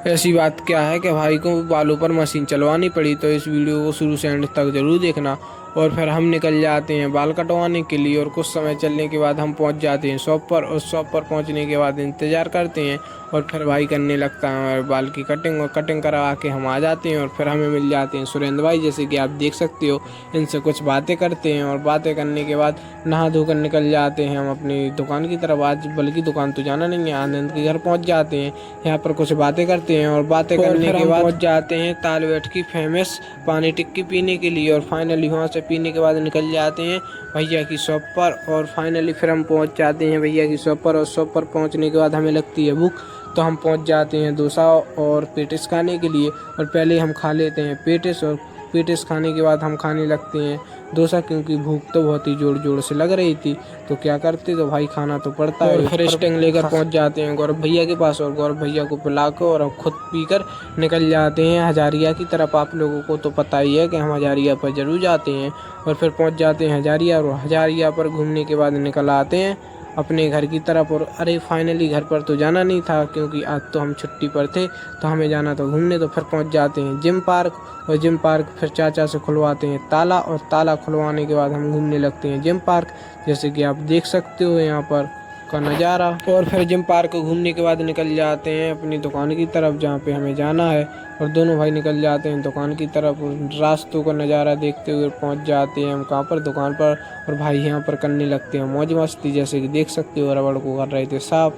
ऐसी बात क्या है कि भाई को बालों पर मशीन चलवानी पड़ी। तो इस वीडियो को शुरू से एंड तक जरूर देखना। और फिर हम निकल जाते हैं बाल कटवाने के लिए, और कुछ समय चलने के बाद हम पहुंच जाते हैं शॉप पर। और शॉप पर पहुंचने के बाद इंतज़ार करते हैं, और फिर भाई करने लगता है बाल की कटिंग, और कटिंग करवा के हम आ जाते हैं। और फिर हमें मिल जाते हैं सुरेंद्र भाई, जैसे कि आप देख सकते हो। इनसे कुछ बातें करते हैं, और बातें करने के बाद नहा धोकर निकल जाते हैं हम अपनी दुकान की तरफ। आज बल्कि दुकान तो जाना नहीं है, आनंद के घर पहुँच जाते हैं। यहाँ पर कुछ बातें करते हैं, और बातें करने के बाद पहुँच जाते हैं तालबेट की फेमस पानी टिक्की पीने के लिए। और फाइनली वहाँ से पीने के बाद निकल जाते हैं भैया की शॉप पर। और फाइनली फिर हम पहुँच जाते हैं भैया की शॉप पर। और शॉप पर पहुँचने के बाद हमें लगती है भूख, तो हम पहुँच जाते हैं डोसा और पेटिस खाने के लिए। और पहले हम खा लेते हैं पेटिस, और पेटिस खाने के बाद हम खाने लगते हैं डोसा, क्योंकि भूख तो बहुत ही जोर जोर से लग रही थी। तो क्या करते, तो भाई खाना तो पड़ता है। और फिर स्टिंग लेकर पहुंच जाते हैं गौरव भैया के पास, और गौरव भैया को पिला कर और हम खुद पीकर निकल जाते हैं हजारिया की तरफ। आप लोगों को तो पता ही है कि हम हजारिया पर जरूर जाते हैं। और फिर पहुंच जाते हैं हजारिया, और हजारिया पर घूमने के बाद निकल आते हैं अपने घर की तरफ। और अरे फाइनली घर पर तो जाना नहीं था, क्योंकि आज तो हम छुट्टी पर थे, तो हमें जाना था घूमने। तो फिर पहुंच जाते हैं जिम पार्क, और जिम पार्क फिर चाचा से खुलवाते हैं ताला, और ताला खुलवाने के बाद हम घूमने लगते हैं जिम पार्क, जैसे कि आप देख सकते हो यहाँ पर का नज़ारा। और फिर जिम पार्क घूमने के बाद निकल जाते हैं अपनी दुकान की तरफ, जहाँ पे हमें जाना है। और दोनों भाई निकल जाते हैं दुकान की तरफ। रास्तों का नज़ारा देखते हुए पहुंच जाते हैं हम कहाँ पर, दुकान पर। और भाई यहाँ पर करने लगते हैं मौज मस्ती, जैसे कि देख सकते हो रबड़ को कर रहे थे साफ।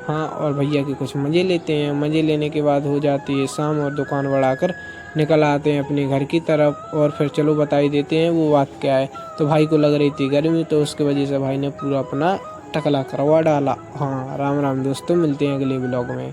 हाँ, और भैया के कुछ मज़े लेते हैं। मज़े लेने के बाद हो जाती है शाम, और दुकान बढ़ाकर निकल आते हैं अपने घर की तरफ। और फिर चलो बता ही देते हैं वो बात क्या है। तो भाई को लग रही थी गर्मी, तो उसकी वजह से भाई ने पूरा अपना टकला करवा डाला। हाँ, राम राम दोस्तों, मिलते हैं अगले ब्लॉग में।